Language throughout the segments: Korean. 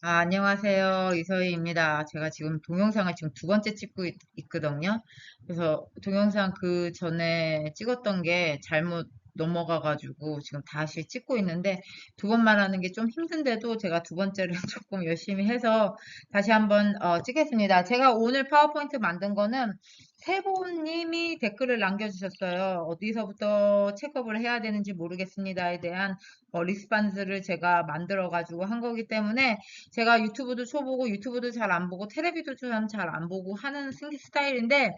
안녕하세요. 이서희입니다. 제가 지금 동영상을 지금 두 번째 찍고 있거든요. 그래서 동영상 그 전에 찍었던 게 잘못 넘어가가지고 지금 다시 찍고 있는데 두 번 말하는 게 좀 힘든데도 제가 두 번째를 조금 열심히 해서 다시 한번 찍겠습니다. 제가 오늘 파워포인트 만든 거는 세보님이 댓글을 남겨주셨어요. 어디서부터 체크업을 해야 되는지 모르겠습니다에 대한 리스판스를 제가 만들어가지고 한 거기 때문에 제가 유튜브도 초보고 유튜브도 잘 안 보고 테레비도 좀 잘 안 보고 하는 스타일인데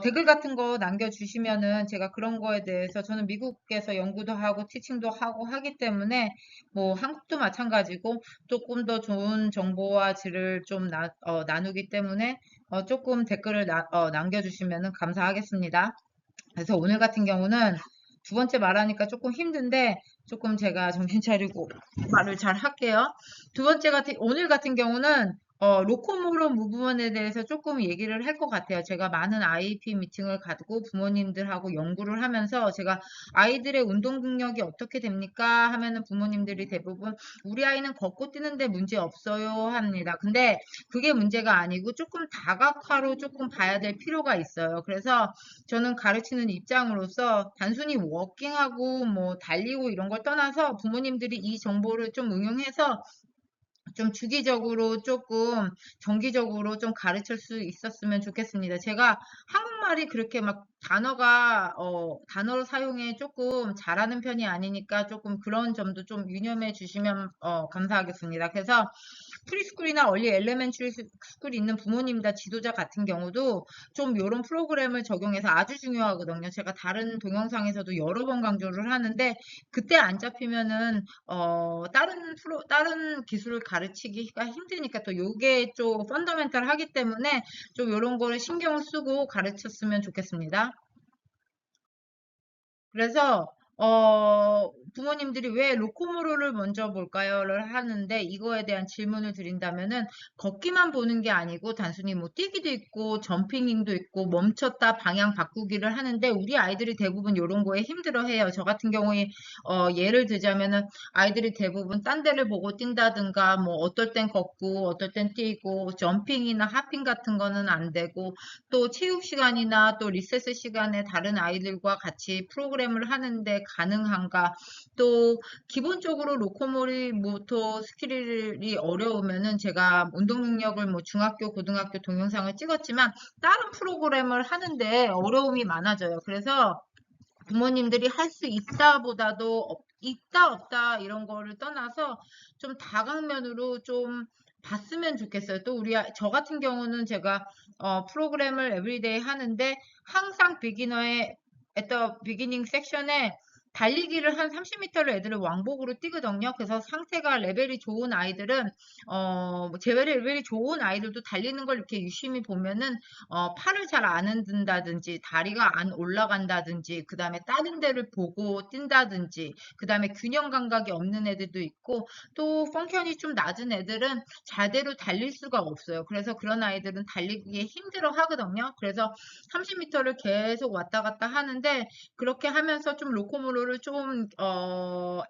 댓글 같은 거 남겨주시면은 제가 그런 거에 대해서 저는 미국에서 연구도 하고 티칭도 하고 하기 때문에 뭐 한국도 마찬가지고 조금 더 좋은 정보와 질을 좀 나누기 때문에 조금 댓글을 남겨주시면은 감사하겠습니다. 그래서 오늘 같은 경우는 두 번째 말하니까 조금 힘든데 조금 제가 정신 차리고 말을 잘 할게요. 오늘 같은 경우는 로코모로 무브먼에 대해서 조금 얘기를 할 것 같아요. 제가 많은 IEP 미팅을 가지고 부모님들하고 연구를 하면서 제가 아이들의 운동 능력이 어떻게 됩니까? 하면은 부모님들이 대부분 우리 아이는 걷고 뛰는데 문제 없어요 합니다. 근데 그게 문제가 아니고 조금 다각화로 조금 봐야 될 필요가 있어요. 그래서 저는 가르치는 입장으로서 단순히 워킹하고 뭐 달리고 이런 걸 떠나서 부모님들이 이 정보를 좀 응용해서 좀 주기적으로 조금 정기적으로 좀 가르칠 수 있었으면 좋겠습니다. 제가 한국말이 그렇게 막 단어를 사용해 조금 잘하는 편이 아니니까 조금 그런 점도 좀 유념해 주시면 감사하겠습니다. 그래서 프리스쿨이나 얼리 엘레멘터리 스쿨이 있는 부모님이나 지도자 같은 경우도 좀 이런 프로그램을 적용해서 아주 중요하거든요. 제가 다른 동영상에서도 여러 번 강조를 하는데 그때 안 잡히면은 다른 기술을 가르치기가 힘드니까 또 요게 좀 펀더멘탈 하기 때문에 좀 요런 거를 신경을 쓰고 가르쳤으면 좋겠습니다. 그래서 부모님들이 왜 로코모로를 먼저 볼까요?를 하는데 이거에 대한 질문을 드린다면은 걷기만 보는 게 아니고 단순히 뭐 뛰기도 있고 점핑도 있고 멈췄다 방향 바꾸기를 하는데 우리 아이들이 대부분 이런 거에 힘들어해요. 저 같은 경우에 예를 들자면은 아이들이 대부분 딴 데를 보고 뛴다든가 뭐 어떨 땐 걷고 어떨 땐 뛰고 점핑이나 하핑 같은 거는 안 되고 또 체육 시간이나 또 리세스 시간에 다른 아이들과 같이 프로그램을 하는데 가능한가? 또 기본적으로 로코모리 모터 스킬이 어려우면은 제가 운동 능력을 뭐 중학교, 고등학교 동영상을 찍었지만 다른 프로그램을 하는데 어려움이 많아져요. 그래서 부모님들이 할 수 있다 보다도 있다 없다 이런 거를 떠나서 좀 다각면으로 좀 봤으면 좋겠어요. 또 저 같은 경우는 제가 프로그램을 에브리데이 하는데 항상 비기너의 at the beginning 섹션에 달리기를 한 30m를 애들을 왕복으로 뛰거든요. 그래서 상태가 레벨이 좋은 아이들은 제 레벨이 좋은 아이들도 달리는 걸 이렇게 유심히 보면은 팔을 잘 안 흔든다든지 다리가 안 올라간다든지 그 다음에 다른 데를 보고 뛴다든지 그 다음에 균형 감각이 없는 애들도 있고 또 펑션이 좀 낮은 애들은 제대로 달릴 수가 없어요. 그래서 그런 아이들은 달리기에 힘들어 하거든요. 그래서 30m를 계속 왔다 갔다 하는데 그렇게 하면서 좀 로코모로를 좀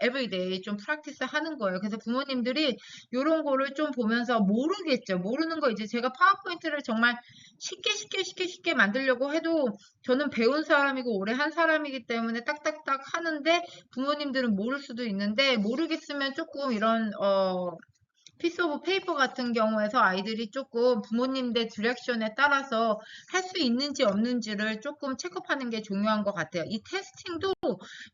에브리데이 좀 프랙티스 하는 거예요. 그래서 부모님들이 요런 거를 좀 보면서 모르겠죠. 모르는 거 이제 제가 파워포인트를 정말 쉽게 만들려고 해도 저는 배운 사람이고 오래 한 사람이기 때문에 딱딱딱 하는데 부모님들은 모를 수도 있는데 모르겠으면 조금 이런 피스 오브 페이퍼 같은 경우에서 아이들이 조금 부모님들 디렉션에 따라서 할 수 있는지 없는지를 조금 체크하는 게 중요한 것 같아요. 이 테스팅도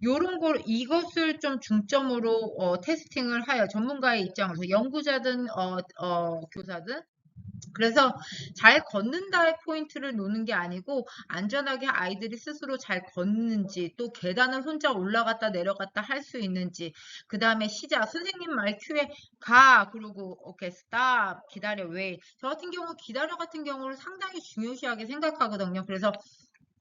요런 걸 이것을 좀 중점으로 테스팅을 하여 전문가의 입장으로서 연구자든 교사든 그래서 잘 걷는다의 포인트를 놓는 게 아니고 안전하게 아이들이 스스로 잘 걷는지 또 계단을 혼자 올라갔다 내려갔다 할 수 있는지 그 다음에 시작 선생님 말 큐에 가 그리고 오케이 스탑 기다려 왜 저 같은 경우 기다려 같은 경우를 상당히 중요시하게 생각하거든요. 그래서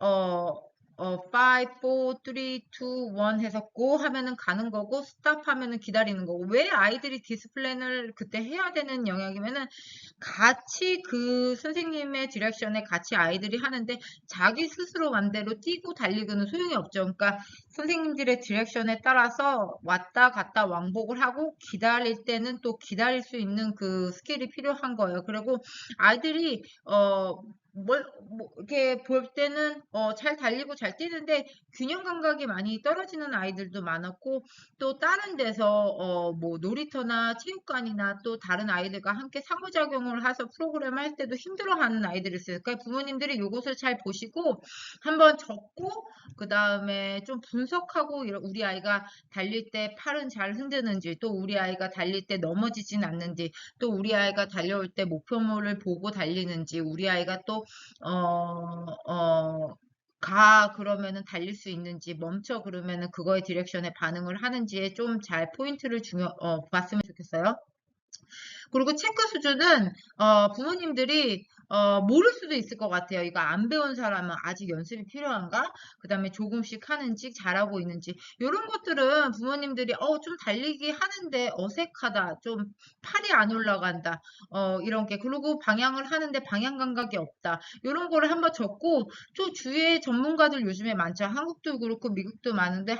어, 5, 4, 3, 2, 1 해서 go 하면은 가는 거고 stop 하면은 기다리는 거고 왜 아이들이 디스플레이를 그때 해야 되는 영역이면은 같이 그 선생님의 디렉션에 같이 아이들이 하는데 자기 스스로 맘대로 뛰고 달리고는 소용이 없죠. 그러니까 선생님들의 디렉션에 따라서 왔다 갔다 왕복을 하고 기다릴 때는 또 기다릴 수 있는 그 스킬이 필요한 거예요. 그리고 아이들이 이렇게 볼 때는 잘 달리고 잘 뛰는데 균형 감각이 많이 떨어지는 아이들도 많았고 또 다른 데서 뭐 놀이터나 체육관이나 또 다른 아이들과 함께 상호작용을 해서 프로그램을 할 때도 힘들어하는 아이들이 있어요. 그러니까 부모님들이 이것을 잘 보시고 한번 적고 그 다음에 좀 분석하고 우리 아이가 달릴 때 팔은 잘 흔드는지 또 우리 아이가 달릴 때 넘어지진 않는지 또 우리 아이가 달려올 때 목표물을 보고 달리는지 우리 아이가 또 어, 어, 그러면은 달릴 수 있는지 멈춰 그러면은 그거의 디렉션에 반응을 하는지에 좀 잘 포인트를 봤으면 좋겠어요. 그리고 체크 수준은 부모님들이 모를 수도 있을 것 같아요. 이거 안 배운 사람은 아직 연습이 필요한가? 그 다음에 조금씩 하는지 잘하고 있는지 이런 것들은 부모님들이 좀 달리기 하는데 어색하다. 좀 팔이 안 올라간다. 이런 게 그리고 방향을 하는데 방향 감각이 없다. 이런 거를 한번 적고 또 주위에 전문가들 요즘에 많죠. 한국도 그렇고 미국도 많은데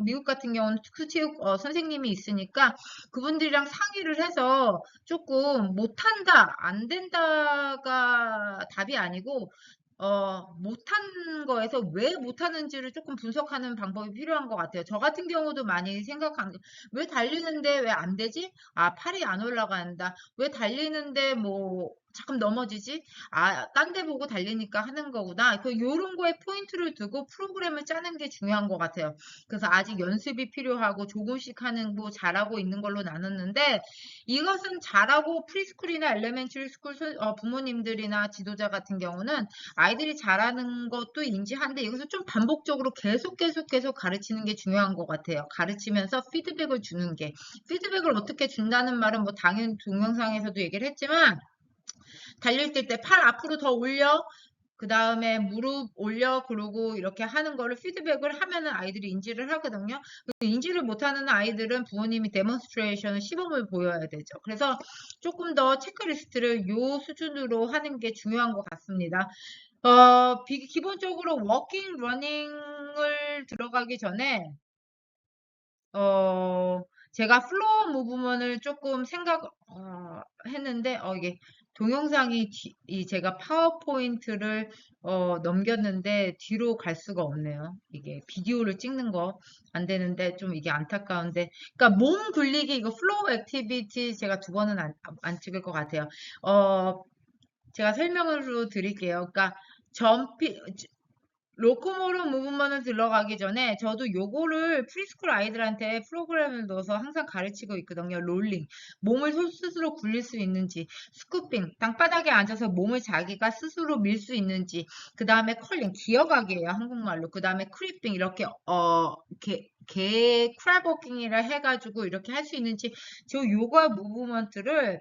미국 같은 경우는 특수체육 선생님이 있으니까 그분들이랑 상의를 해서 조금 못한다, 안 된다가 답이 아니고, 못한 거에서 왜 못하는지를 조금 분석하는 방법이 필요한 것 같아요. 저 같은 경우도 많이 생각하는 게, 왜 달리는데 왜 안 되지? 아, 팔이 안 올라간다. 왜 달리는데 뭐, 잠깐 넘어지지? 아, 딴 데 보고 달리니까 하는 거구나. 요런 거에 포인트를 두고 프로그램을 짜는 게 중요한 것 같아요. 그래서 아직 연습이 필요하고 조금씩 하는 거 잘하고 있는 걸로 나눴는데, 이것은 잘하고 프리스쿨이나 엘레멘터리 스쿨 부모님들이나 지도자 같은 경우는 아이들이 잘하는 것도 인지하는데 이것을 좀 반복적으로 계속 가르치는 게 중요한 것 같아요. 가르치면서 피드백을 주는 게. 피드백을 어떻게 준다는 말은 뭐 당연히 동영상에서도 얘기를 했지만 달릴 때 팔 앞으로 더 올려. 그 다음에 무릎 올려 그러고 이렇게 하는 거를 피드백을 하면은 아이들이 인지를 하거든요. 인지를 못하는 아이들은 부모님이 데몬스트레이션 시범을 보여야 되죠. 그래서 조금 더 체크리스트를 요 수준으로 하는 게 중요한 것 같습니다. 기본적으로 워킹, 러닝을 들어가기 전에 어, 제가 플로어 무브먼을 조금 했는데, 이게 동영상이, 제가 파워포인트를, 넘겼는데, 뒤로 갈 수가 없네요. 이게 비디오를 찍는 거 안 되는데, 좀 이게 안타까운데. 그러니까 몸 굴리기, 이거 플로어 액티비티 제가 두 번은 안 찍을 것 같아요. 어, 제가 설명으로 드릴게요. 그러니까, 점피, 로코모로 무브먼을 들어가기 전에 저도 요거를 프리스쿨 아이들한테 프로그램을 넣어서 항상 가르치고 있거든요. 롤링. 몸을 스스로 굴릴 수 있는지, 스쿠핑, 땅바닥에 앉아서 몸을 자기가 스스로 밀 수 있는지, 그 다음에 컬링, 기어가기예요. 한국말로. 그 다음에 크리핑, 이렇게, 개 크랩워킹이라 해가지고 이렇게 할 수 있는지, 저 요가 무브먼트를,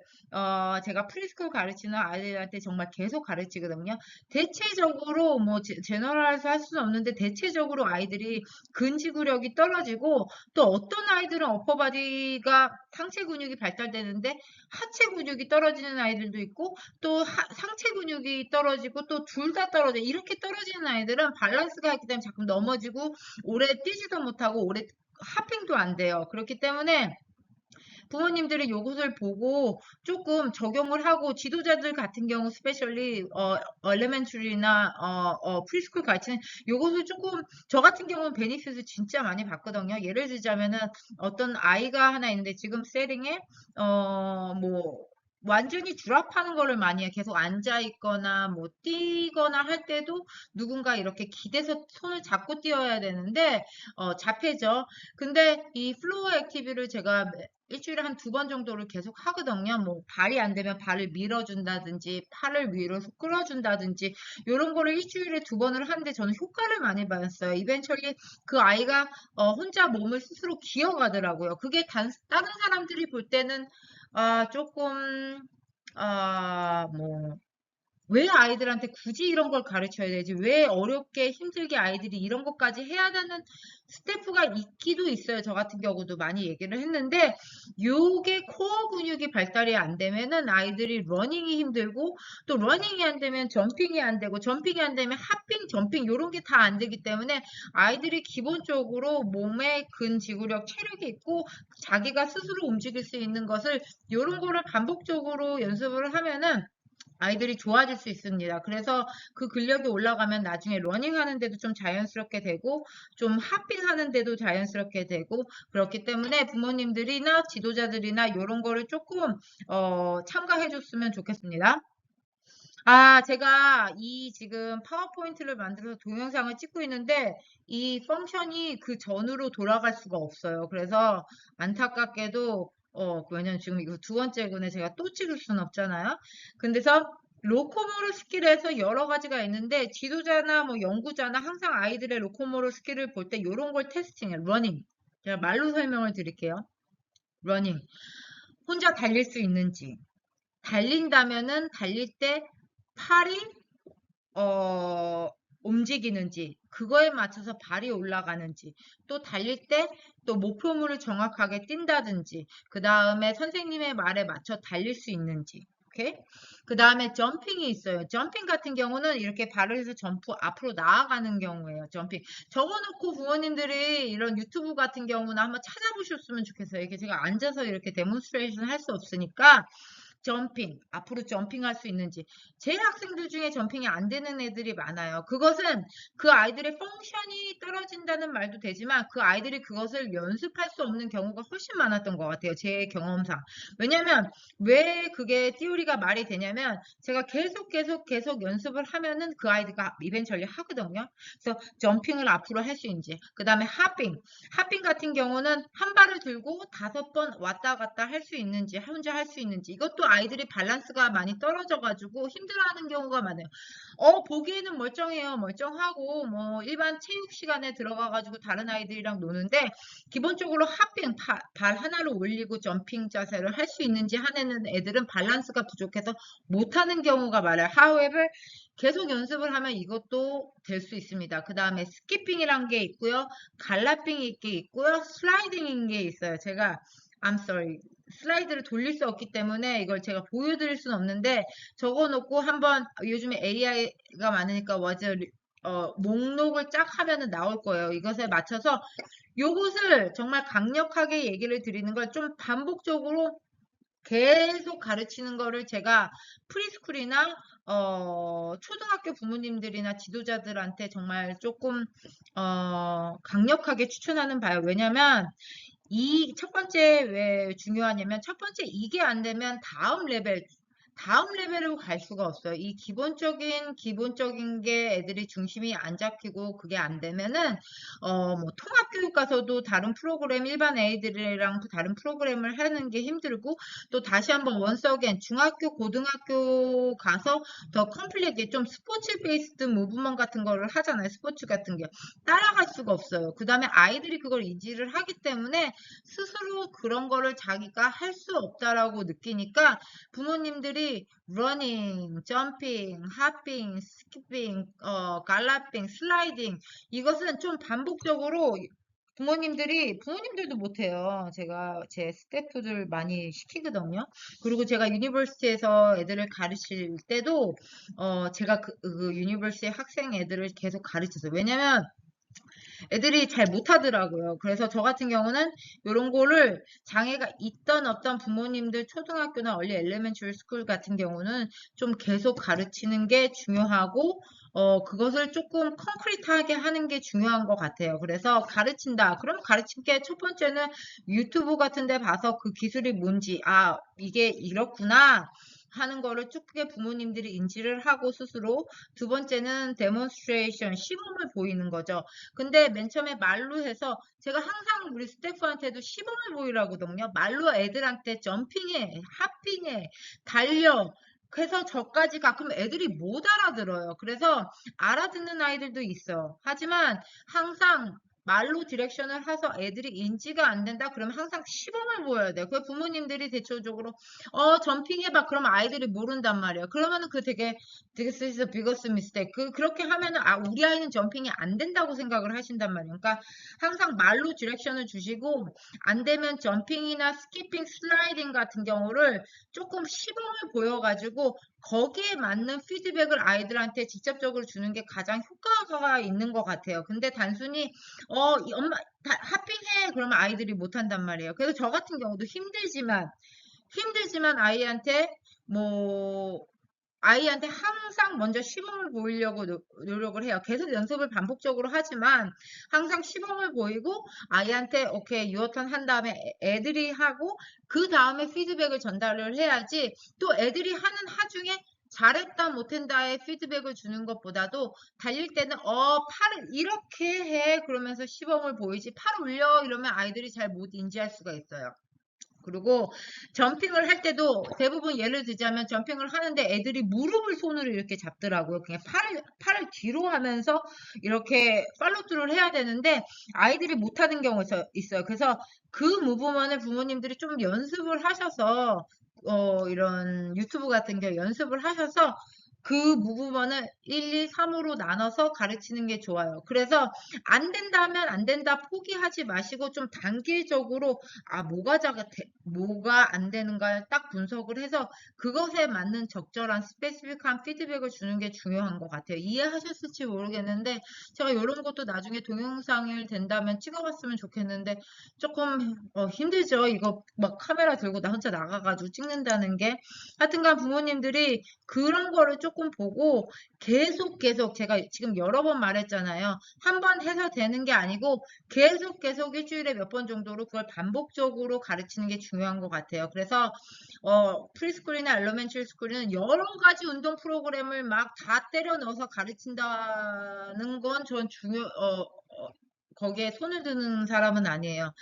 제가 프리스쿨 가르치는 아이들한테 정말 계속 가르치거든요. 대체적으로 뭐 제너럴해서 할 수는 없는데 대체적으로 아이들이 근지구력이 떨어지고 또 어떤 아이들은 어퍼바디가 상체 근육이 발달되는데 하체 근육이 떨어지는 아이들도 있고 또 상체 근육이 떨어지고 또 둘 다 떨어져 이렇게 떨어지는 아이들은 밸런스가 있기 때문에 자꾸 넘어지고 오래 뛰지도 못하고 오래 하핑도 안 돼요. 그렇기 때문에 부모님들이 요것을 보고 조금 적용을 하고 지도자들 같은 경우 스페셜리 엘레멘터리나 프리스쿨 가르치는 요것을 조금 저 같은 경우는 베니핏을 진짜 많이 받거든요. 예를 들자면은 어떤 아이가 하나 있는데 지금 세링에 뭐 완전히 드랍하는 거를 많이 해요. 계속 앉아 있거나 뭐 뛰거나 할 때도 누군가 이렇게 기대서 손을 잡고 뛰어야 되는데 잡혀져. 근데 이 플로어 액티비를 제가 일주일에 한 두 번 정도를 계속 하거든요. 뭐 발이 안 되면 발을 밀어준다든지 팔을 위로 끌어준다든지 이런 거를 일주일에 두 번을 하는데 저는 효과를 많이 받았어요. 이벤처리 그 아이가 혼자 몸을 스스로 기어가더라고요. 그게 다른 사람들이 볼 때는 조금 뭐 왜 아이들한테 굳이 이런 걸 가르쳐야 되지? 왜 어렵게 힘들게 아이들이 이런 것까지 해야 되는 스태프가 있기도 있어요. 저 같은 경우도 많이 얘기를 했는데, 요게 코어 근육이 발달이 안 되면은 아이들이 러닝이 힘들고, 또 러닝이 안 되면 점핑이 안 되고, 점핑이 안 되면 핫핑, 점핑 요런 게 다 안 되기 때문에 아이들이 기본적으로 몸에 근지구력, 체력이 있고 자기가 스스로 움직일 수 있는 것을 요런 거를 반복적으로 연습을 하면은 아이들이 좋아질 수 있습니다. 그래서 그 근력이 올라가면 나중에 러닝 하는데도 좀 자연스럽게 되고, 좀 하핑 하는데도 자연스럽게 되고, 그렇기 때문에 부모님들이나 지도자들이나 이런 거를 조금, 참가해 줬으면 좋겠습니다. 아, 제가 이 지금 파워포인트를 만들어서 동영상을 찍고 있는데, 이 펑션이 그 전으로 돌아갈 수가 없어요. 그래서 안타깝게도, 왜냐면 지금 이거 두 번째군에 제가 또 찍을 수는 없잖아요. 근데서 로코모로 스킬에서 여러 가지가 있는데, 지도자나 뭐 연구자나 항상 아이들의 로코모로 스킬을 볼 때 이런 걸 테스팅해요. 러닝. 제가 말로 설명을 드릴게요. 러닝. 혼자 달릴 수 있는지. 달린다면은 달릴 때 팔이 어, 움직이는지, 그거에 맞춰서 발이 올라가는지, 또 달릴 때 또 목표물을 정확하게 뛴다든지, 그 다음에 선생님의 말에 맞춰 달릴 수 있는지, 오케이? 그 다음에 점핑이 있어요. 점핑 같은 경우는 이렇게 발을 해서 점프 앞으로 나아가는 경우예요. 점핑. 적어놓고 부모님들이 이런 유튜브 같은 경우는 한번 찾아보셨으면 좋겠어요. 이렇게 제가 앉아서 이렇게 데몬스트레이션 할 수 없으니까 점핑, 앞으로 점핑할 수 있는지. 제 학생들 중에 점핑이 안 되는 애들이 많아요. 그것은 그 아이들의 펑션이 떨어진다는 말도 되지만 그 아이들이 그것을 연습할 수 없는 경우가 훨씬 많았던 것 같아요. 제 경험상. 왜냐면 왜 그게 띠오리가 말이 되냐면 제가 계속 연습을 하면은 그 아이들과 이벤처리 하거든요. 그래서 점핑을 앞으로 할 수 있는지. 그 다음에 하핑. 하핑 같은 경우는 한 발을 들고 5번 왔다 갔다 할 수 있는지, 혼자 할 수 있는지. 이것도 아이들이 밸런스가 많이 떨어져가지고 힘들어하는 경우가 많아요. 보기에는 멀쩡해요. 멀쩡하고, 뭐, 일반 체육 시간에 들어가가지고 다른 아이들이랑 노는데, 기본적으로 핫핑, 발 하나를 올리고 점핑 자세를 할 수 있는지 하는 애들은 밸런스가 부족해서 못하는 경우가 많아요. However, 계속 연습을 하면 이것도 될 수 있습니다. 그 다음에 스키핑이란 게 있고요. 갈라핑이 게 있고요. 슬라이딩인 게 있어요. 제가 I'm sorry. 슬라이드를 돌릴 수 없기 때문에 이걸 제가 보여드릴 수는 없는데 적어놓고 한번 요즘에 AI가 많으니까 목록을 쫙 하면은 나올 거예요. 이것에 맞춰서 요것을 정말 강력하게 얘기를 드리는 걸 좀 반복적으로 계속 가르치는 거를 제가 프리스쿨이나 초등학교 부모님들이나 지도자들한테 정말 조금 강력하게 추천하는 바예요. 왜냐면 이 첫 번째 왜 중요하냐면 첫 번째 이게 안 되면 다음 레벨로 갈 수가 없어요. 이 기본적인 게 애들이 중심이 안 잡히고 그게 안 되면은 뭐 통합교육 가서도 다른 프로그램 일반 애들이랑 다른 프로그램을 하는 게 힘들고 또 다시 한번 원스 어게인 중학교 고등학교 가서 더 컴플리트게 좀 스포츠 베이스드 무브먼트 같은 거를 하잖아요. 스포츠 같은 게 따라갈 수가 없어요. 그 다음에 아이들이 그걸 인지를 하기 때문에 스스로 그런 거를 자기가 할 수 없다라고 느끼니까 부모님들이 러닝, 점핑, 하핑, 스키핑, 갈라핑, 슬라이딩 이것은 좀 반복적으로 부모님들도 못해요. 제가 제 스태프들 많이 시키거든요. 그리고 제가 유니버시티에서 애들을 가르칠 때도 제가 그 유니버시티 학생 애들을 계속 가르쳤어요. 왜냐면 애들이 잘 못하더라고요. 그래서 저 같은 경우는 이런 거를 장애가 있던 어떤 부모님들 초등학교나 얼리 엘레멘처리 스쿨 같은 경우는 좀 계속 가르치는 게 중요하고 그것을 조금 concrete하게 하는 게 중요한 것 같아요. 그래서 가르친다. 그럼 가르친 게 첫 번째는 유튜브 같은 데 봐서 그 기술이 뭔지, 이게 이렇구나. 하는 거를 쭉게 부모님들이 인지를 하고 스스로 두 번째는 데몬스트레이션 시범을 보이는 거죠. 근데 맨 처음에 말로 해서 제가 항상 우리 스태프한테도 시범을 보이라고 하거든요. 말로 애들한테 점핑해, 하핑해, 달려. 그래서 저까지 가끔 애들이 못 알아들어요. 그래서 알아듣는 아이들도 있어. 하지만 항상 말로 디렉션을 해서 애들이 인지가 안 된다? 그러면 항상 시범을 보여야 돼요. 그 부모님들이 대체적으로 점핑해봐. 그러면 아이들이 모른단 말이에요. 그러면은 그 되게 this is a biggest mistake. 그렇게 하면은 우리 아이는 점핑이 안 된다고 생각을 하신단 말이에요. 그러니까 항상 말로 디렉션을 주시고 안 되면 점핑이나 스키핑, 슬라이딩 같은 경우를 조금 시범을 보여가지고 거기에 맞는 피드백을 아이들한테 직접적으로 주는 게 가장 효과가 있는 것 같아요. 근데 단순히 이 엄마 하핑해 그러면 아이들이 못한단 말이에요. 그래서 저 같은 경우도 힘들지만 뭐 아이한테 항상 먼저 시범을 보이려고 노력을 해요. 계속 연습을 반복적으로 하지만 항상 시범을 보이고 아이한테 오케이 유어턴 한 다음에 애들이 하고 그 다음에 피드백을 전달을 해야지 또 애들이 하는 하 중에 잘했다 못했다의 피드백을 주는 것보다도 달릴 때는 팔을 이렇게 해 그러면서 시범을 보이지 팔 올려 이러면 아이들이 잘 못 인지할 수가 있어요. 그리고 점핑을 할 때도 대부분 예를 들자면 점핑을 하는데 애들이 무릎을 손으로 이렇게 잡더라고요. 그냥 팔을 뒤로 하면서 이렇게 팔로우트를 해야 되는데 아이들이 못하는 경우가 있어요. 그래서 그 무브먼을 부모님들이 좀 연습을 하셔서 이런 유튜브 같은 경우 연습을 하셔서 그 무브먼을 1, 2, 3으로 나눠서 가르치는 게 좋아요. 그래서 안 된다면 안 된다 포기하지 마시고 좀 단계적으로 뭐가 안 되는가 딱 분석을 해서 그것에 맞는 적절한 스페시픽한 피드백을 주는 게 중요한 것 같아요. 이해하셨을지 모르겠는데 제가 이런 것도 나중에 동영상을 된다면 찍어봤으면 좋겠는데 조금 힘들죠. 이거 막 카메라 들고 나 혼자 나가가지고 찍는다는 게 하여튼간 부모님들이 그런 거를 조금 보고 계속 제가 지금 여러 번 말했잖아요. 한 번 해서 되는 게 아니고 계속 일주일에 몇 번 정도로 그걸 반복적으로 가르치는 게 중요한 것 같아요. 그래서 프리스쿨이나 엘러멘터리 스쿨은 여러 가지 운동 프로그램을 막 다 때려 넣어서 가르친다는 건 전 거기에 손을 드는 사람은 아니에요.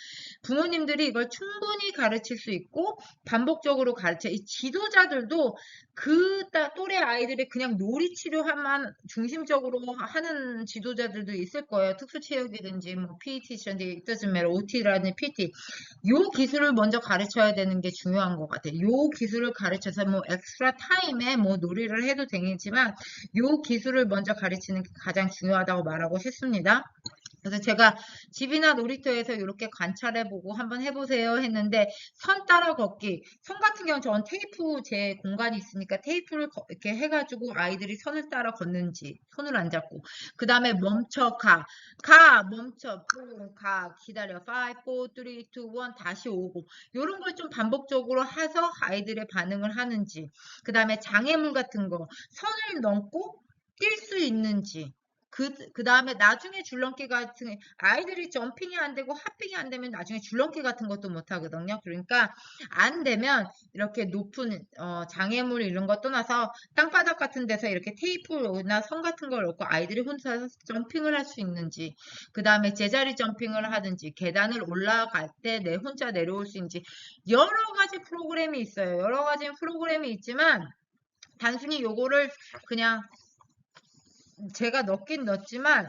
부모님들이 이걸 충분히 가르칠 수 있고 반복적으로 가르쳐. 이 지도자들도 그 또래 아이들이 그냥 놀이 치료만 중심적으로 하는 지도자들도 있을 거예요. 특수체육이든지 뭐 PET든지 뜻은 OT라는 PT. 요 기술을 먼저 가르쳐야 되는 게 중요한 것 같아요. 요 기술을 가르쳐서 뭐 엑스트라 타임에 뭐 놀이를 해도 되겠지만 요 기술을 먼저 가르치는 게 가장 중요하다고 말하고 싶습니다. 그래서 제가 집이나 놀이터에서 이렇게 관찰해보고 한번 해보세요 했는데 선 따라 걷기. 선 같은 경우는 저는 테이프 제 공간이 있으니까 테이프를 이렇게 해가지고 아이들이 선을 따라 걷는지 손을 안 잡고 그 다음에 멈춰 멈춰 가 기다려 5, 4, 3, 2, 1 다시 오고 이런 걸 좀 반복적으로 해서 아이들의 반응을 하는지 그 다음에 장애물 같은 거 선을 넘고 뛸 수 있는지 그 다음에 나중에 줄넘기 같은, 아이들이 점핑이 안 되고 핫핑이 안 되면 나중에 줄넘기 같은 것도 못 하거든요. 그러니까 안 되면 이렇게 높은, 장애물 이런 거 떠나서 땅바닥 같은 데서 이렇게 테이프나 선 같은 걸 놓고 아이들이 혼자 점핑을 할 수 있는지, 그 다음에 제자리 점핑을 하든지, 계단을 올라갈 때 내 혼자 내려올 수 있는지, 여러 가지 프로그램이 있어요. 여러 가지 프로그램이 있지만, 단순히 요거를 그냥 제가 넣긴 넣었지만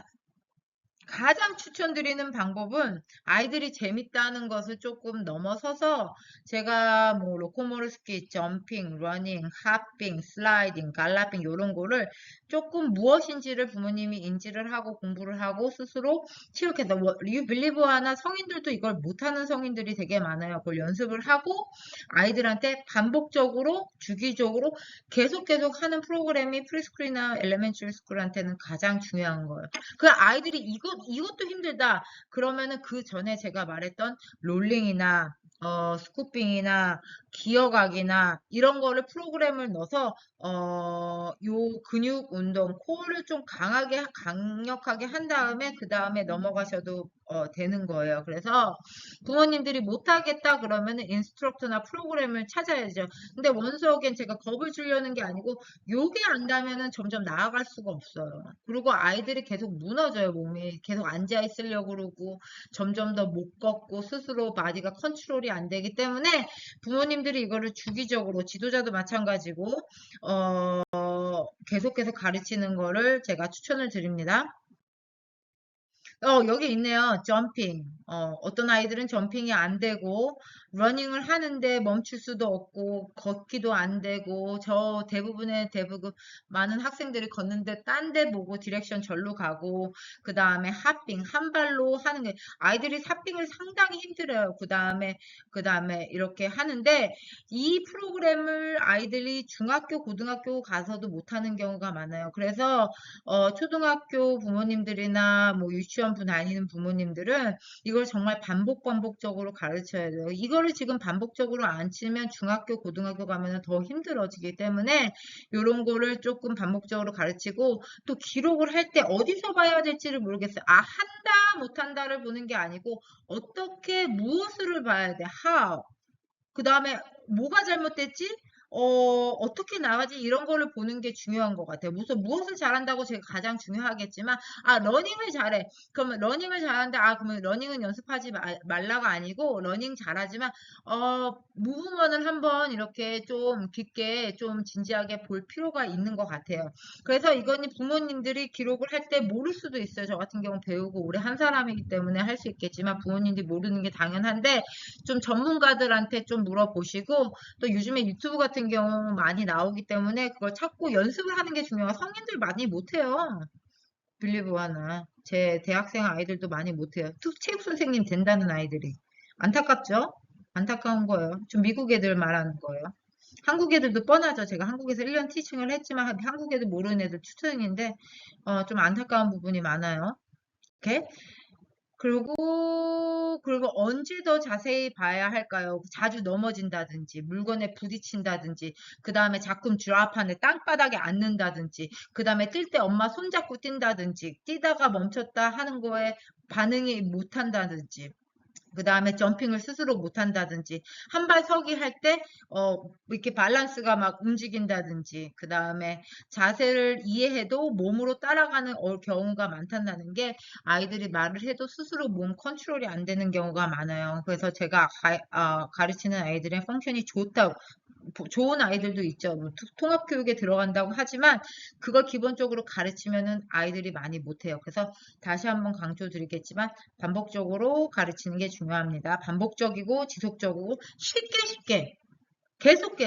가장 추천드리는 방법은 아이들이 재밌다는 것을 조금 넘어서서 제가 뭐 로코모르 스키, 점핑, 러닝, 핫핑, 슬라이딩, 갈라핑 이런 거를 조금 무엇인지를 부모님이 인지를 하고 공부를 하고 스스로 치료해서 유빌리브하나 성인들도 이걸 못하는 성인들이 되게 많아요. 그걸 연습을 하고 아이들한테 반복적으로 주기적으로 계속 하는 프로그램이 프리스쿨이나 엘레멘터리 스쿨한테는 가장 중요한 거예요. 그 아이들이 이것도 힘들다. 그러면은 그 전에 제가 말했던 롤링이나 스쿠핑이나 기어가기나 이런 거를 프로그램을 넣어서 요 근육 운동, 코어를 좀 강력하게 한 다음에 그 다음에 넘어가셔도 되는 거예요. 그래서 부모님들이 못하겠다 그러면은 인스트럭터나 프로그램을 찾아야죠. 근데 원수어겐 제가 겁을 주려는 게 아니고 요게 안다면은 점점 나아갈 수가 없어요. 그리고 아이들이 계속 무너져요, 몸이. 계속 앉아 있으려고 그러고 점점 더 못 걷고 스스로 바디가 컨트롤이 안 되기 때문에 부모님들이 이거를 주기적으로 지도자도 마찬가지고 계속해서 가르치는 거를 제가 추천을 드립니다. 여기 있네요. 점핑. 어떤 아이들은 점핑이 안 되고, 러닝을 하는데 멈출 수도 없고, 걷기도 안 되고, 대부분 많은 학생들이 걷는데 딴데 보고 디렉션 절로 가고, 그 다음에 핫빙, 한 발로 하는 게, 아이들이 핫빙을 상당히 힘들어요. 그 다음에 이렇게 하는데, 이 프로그램을 아이들이 중학교, 고등학교 가서도 못하는 경우가 많아요. 그래서 초등학교 부모님들이나 뭐 유치원 다니는 부모님들은 이걸 정말 반복적으로 가르쳐야 돼요. 이거를 지금 반복적으로 안 치면 중학교, 고등학교 가면 더 힘들어지기 때문에 이런 거를 조금 반복적으로 가르치고 또 기록을 할 때 어디서 봐야 될지를 모르겠어요. 한다, 못한다를 보는 게 아니고 어떻게, 무엇을 봐야 돼? How. 그 다음에 뭐가 잘못됐지? 어떻게 나가지? 이런 거를 보는 게 중요한 것 같아요. 무엇을 잘한다고 제가 가장 중요하겠지만, 러닝을 잘해. 그러면 러닝을 잘하는데, 그러면 러닝은 연습하지 말라가 아니고, 러닝 잘하지만, 무브먼을 한번 이렇게 좀 깊게, 좀 진지하게 볼 필요가 있는 것 같아요. 그래서 이거는 부모님들이 기록을 할 때 모를 수도 있어요. 저 같은 경우 배우고 오래 한 사람이기 때문에 할 수 있겠지만, 부모님들이 모르는 게 당연한데, 좀 전문가들한테 좀 물어보시고 또 요즘에 유튜브 같은 경우 많이 나오기 때문에 그걸 찾고 연습을 하는 게 중요해요. 성인들 많이 못해요. 빌리브 하나. 제 대학생 아이들도 많이 못해요. 체육 선생님 된다는 아이들이. 안타깝죠? 안타까운 거예요. 좀 미국 애들 말하는 거예요. 한국 애들도 뻔하죠. 제가 한국에서 1년 티칭을 했지만 한국 애들 모르는 애들 추천인데 좀 안타까운 부분이 많아요. 오케이? 그리고 언제 더 자세히 봐야 할까요? 자주 넘어진다든지, 물건에 부딪힌다든지, 그 다음에 자꾸 드랍하는 땅바닥에 앉는다든지, 그 다음에 뛸 때 엄마 손잡고 뛴다든지, 뛰다가 멈췄다 하는 거에 반응이 못한다든지, 그 다음에 점핑을 스스로 못한다든지, 한 발 서기 할 때, 이렇게 밸런스가 막 움직인다든지, 그 다음에 자세를 이해해도 몸으로 따라가는 경우가 많다는 게 아이들이 말을 해도 스스로 몸 컨트롤이 안 되는 경우가 많아요. 그래서 제가 가르치는 아이들의 펑션이 좋은 아이들도 있죠. 뭐 통합교육에 들어간다고 하지만 그걸 기본적으로 가르치면은 아이들이 많이 못해요. 그래서 다시 한번 강조드리겠지만 반복적으로 가르치는 게 중요합니다. 반복적이고 지속적이고 쉽게 계속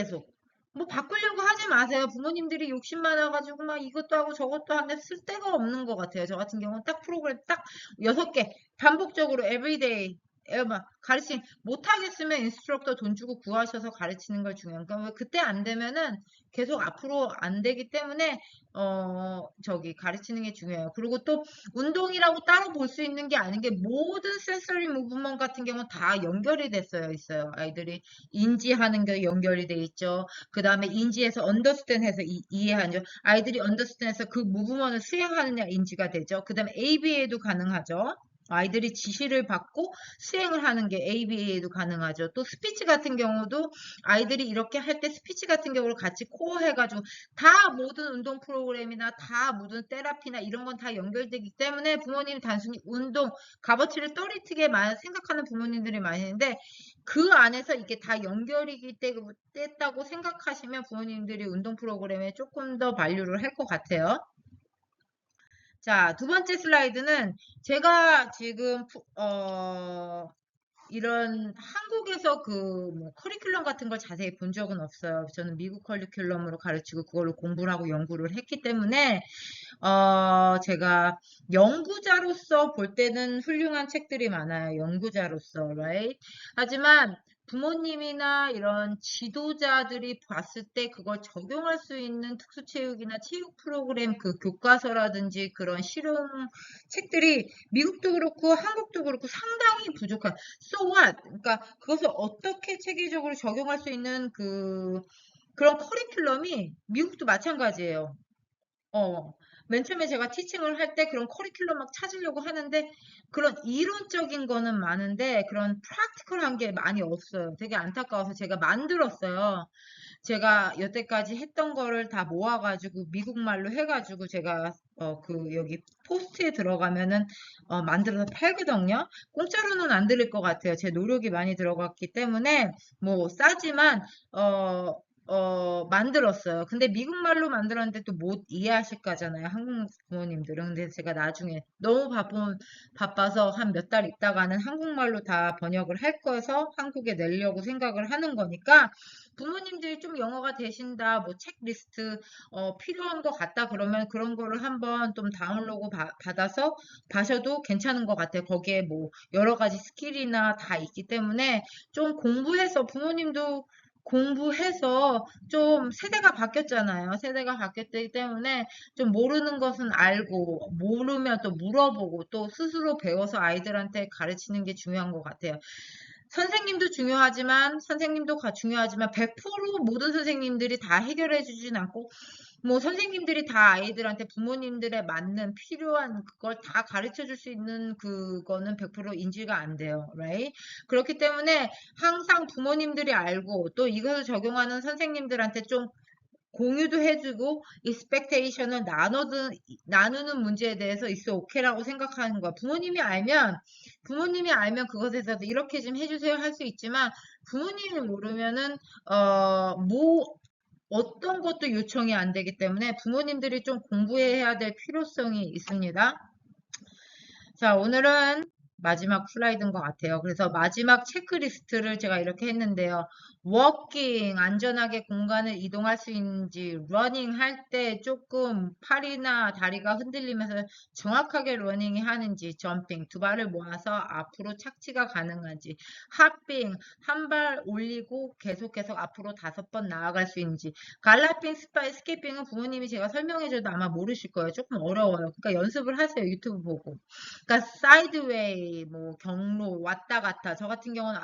뭐 바꾸려고 하지 마세요. 부모님들이 욕심 많아가지고 막 이것도 하고 저것도 하는데 쓸 데가 없는 것 같아요. 저 같은 경우는 딱 프로그램 딱 6개 반복적으로 everyday 막 못하겠으면 인스트럭터 돈 주고 구하셔서 가르치는 걸 중요한. 그러니까 그때 안 되면은 계속 앞으로 안 되기 때문에 가르치는 게 중요해요. 그리고 또 운동이라고 따로 볼 수 있는 게 아닌 게 모든 센서리 무브먼트 같은 경우는 다 연결이 됐어요. 있어요. 아이들이 인지하는 게 연결이 돼 있죠. 그 다음에 인지해서 언더스탠 해서 이해하죠. 아이들이 언더스탠 해서 그 무브먼을 수행하느냐 인지가 되죠. 그 다음에 ABA도 가능하죠. 아이들이 지시를 받고 수행을 하는 게 ABA도 가능하죠. 또 스피치 같은 경우도 아이들이 이렇게 할 때 스피치 같은 경우를 같이 코어 해가지고 다 모든 운동 프로그램이나 다 모든 테라피나 이런 건 다 연결되기 때문에 부모님이 단순히 운동, 값어치를 떨어뜨리게 생각하는 부모님들이 많이 있는데 그 안에서 이게 다 연결이기 때문에 됐다고 생각하시면 부모님들이 운동 프로그램에 조금 더 반류를 할 것 같아요. 자, 두 번째 슬라이드는 제가 지금 이런 한국에서 뭐 커리큘럼 같은 걸 자세히 본 적은 없어요. 저는 미국 커리큘럼으로 가르치고 그걸로 공부를 하고 연구를 했기 때문에 제가 연구자로서 볼 때는 훌륭한 책들이 많아요. 연구자로서, right? 하지만 부모님이나 이런 지도자들이 봤을 때 그걸 적용할 수 있는 특수체육이나 체육 프로그램 그 교과서라든지 그런 실용 책들이 미국도 그렇고 한국도 그렇고 상당히 부족한. So what? 그러니까 그것을 어떻게 체계적으로 적용할 수 있는 그런 커리큘럼이 미국도 마찬가지예요. 어, 맨 처음에 제가 티칭을 할 때 그런 커리큘럼 막 찾으려고 하는데 그런 이론적인 거는 많은데 그런 프랙티컬한 게 많이 없어요. 되게 안타까워서 제가 만들었어요. 제가 여태까지 했던 거를 다 모아가지고 미국말로 해가지고 제가 여기 포스트에 들어가면은 만들어서 팔거든요. 공짜로는 안 드릴 것 같아요. 제 노력이 많이 들어갔기 때문에 뭐 싸지만 어 만들었어요. 근데 미국말로 만들었는데 또 못 이해하실 거잖아요. 한국 부모님들은. 근데 제가 나중에 너무 바빠서 한 몇 달 있다가는 한국말로 다 번역을 할 거여서 한국에 내려고 생각을 하는 거니까 부모님들이 좀 영어가 되신다, 뭐 체크리스트, 필요한 거 같다 그러면 그런 거를 한번 좀 다운로드 받아서 봐셔도 괜찮은 것 같아요. 거기에 뭐 여러 가지 스킬이나 다 있기 때문에 좀 공부해서 부모님도 공부해서 좀 세대가 바뀌었잖아요. 세대가 바뀌었기 때문에 좀 모르는 것은 알고, 모르면 또 물어보고, 또 스스로 배워서 아이들한테 가르치는 게 중요한 것 같아요. 선생님도 중요하지만 100% 모든 선생님들이 다 해결해 주진 않고, 뭐 선생님들이 다 아이들한테 부모님들의 맞는 필요한 그걸 다 가르쳐 줄 수 있는 그거는 100% 인지가 안 돼요. Right? 그렇기 때문에 항상 부모님들이 알고 또 이것을 적용하는 선생님들한테 좀 공유도 해주고 expectation을 나누는 문제에 대해서 있어 오케이라고 생각하는 거야. 부모님이 알면 그것에 대해서 이렇게 좀 해주세요 할 수 있지만 부모님이 모르면은 어떤 것도 요청이 안 되기 때문에 부모님들이 좀 공부해야 될 필요성이 있습니다. 자, 오늘은 마지막 슬라이드인 것 같아요. 그래서 마지막 체크리스트를 제가 이렇게 했는데요. 워킹, 안전하게 공간을 이동할 수 있는지, 러닝 할 때 조금 팔이나 다리가 흔들리면서 정확하게 러닝이 하는지, 점핑, 두 발을 모아서 앞으로 착지가 가능한지, 핫빙, 한 발 올리고 계속해서 앞으로 5번 나아갈 수 있는지, 갈라핑, 스키핑은 부모님이 제가 설명해줘도 아마 모르실 거예요. 조금 어려워요. 그러니까 연습을 하세요. 유튜브 보고. 그러니까 사이드웨이, 뭐 경로 왔다 갔다. 저 같은 경우는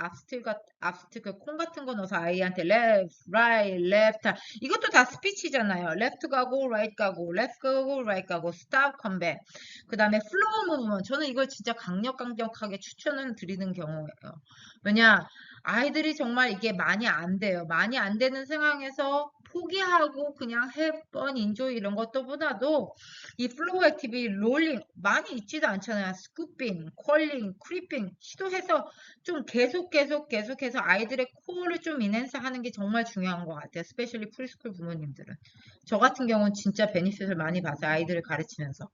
앞스틸 콩 같은 거 넣어서 아이한테 left, right, left. 이것도 다 스피치잖아요. left 가고 right 가고 left 가고 right 가고 stop, come back. 그다음에 flow movement. 저는 이걸 진짜 강력하게 추천을 드리는 경우예요. 왜냐? 아이들이 정말 이게 많이 안 돼요. 많이 안 되는 상황에서 포기하고 그냥 해번 인조이 이런 것보다도 이 플로우 액티비티 롤링 많이 있지도 않잖아요. 스쿠핑, 컬링, 크리핑 시도해서 좀 계속해서 아이들의 코어를 좀 인핸스 하는 게 정말 중요한 것 같아요. 스페셜리 프리스쿨 부모님들은. 저 같은 경우는 진짜 베니핏을 많이 봐서 아이들을 가르치면서.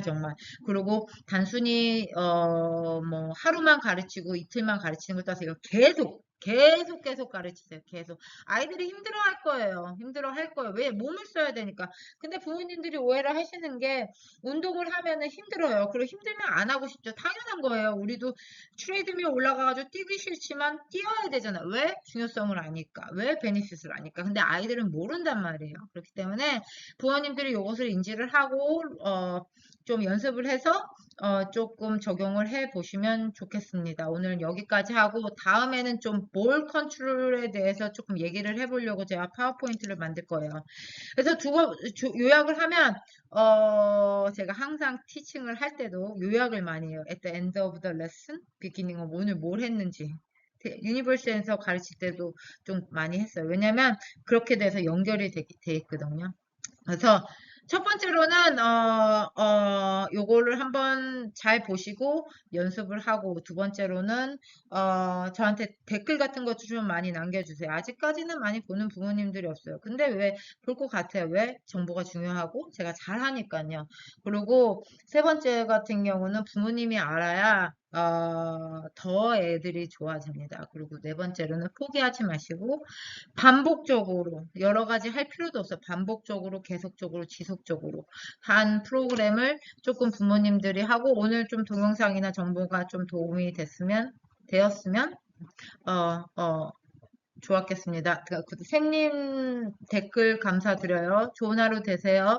정말. 그리고 단순히 뭐 하루만 가르치고 이틀만 가르치는 것도 아니고 계속 가르치세요. 계속. 아이들이 힘들어할 거예요. 힘들어할 거예요. 왜? 몸을 써야 되니까. 근데 부모님들이 오해를 하시는 게 운동을 하면은 힘들어요. 그리고 힘들면 안 하고 싶죠. 당연한 거예요. 우리도 트레이드밀 올라가가지고 뛰기 싫지만 뛰어야 되잖아. 왜? 중요성을 아니까. 왜? 베니핏을 아니까. 근데 아이들은 모른단 말이에요. 그렇기 때문에 부모님들이 이것을 인지를 하고 좀 연습을 해서 조금 적용을 해 보시면 좋겠습니다. 오늘 여기까지 하고 다음에는 좀 볼 컨트롤에 대해서 조금 얘기를 해보려고 제가 파워포인트를 만들 거예요. 그래서 요약을 하면 제가 항상 티칭을 할 때도 요약을 많이 해요. At the end of the lesson, beginning of 오늘 뭘 했는지. 유니버시에서 가르칠 때도 좀 많이 했어요. 왜냐면 그렇게 돼서 연결이 돼 있거든요. 그래서 첫 번째로는 요거를 한번 잘 보시고 연습을 하고 두 번째로는 저한테 댓글 같은 것 좀 많이 남겨주세요. 아직까지는 많이 보는 부모님들이 없어요. 근데 왜 볼 것 같아요? 왜? 정보가 중요하고 제가 잘하니까요. 그리고 세 번째 같은 경우는 부모님이 알아야 더 애들이 좋아집니다. 그리고 네 번째로는 포기하지 마시고 반복적으로 여러 가지 할 필요도 없어. 반복적으로 계속적으로 지속적으로 한 프로그램을 조금 부모님들이 하고 오늘 좀 동영상이나 정보가 좀 도움이 되었으면 어, 어, 좋았겠습니다. 그 샘님 댓글 감사드려요. 좋은 하루 되세요.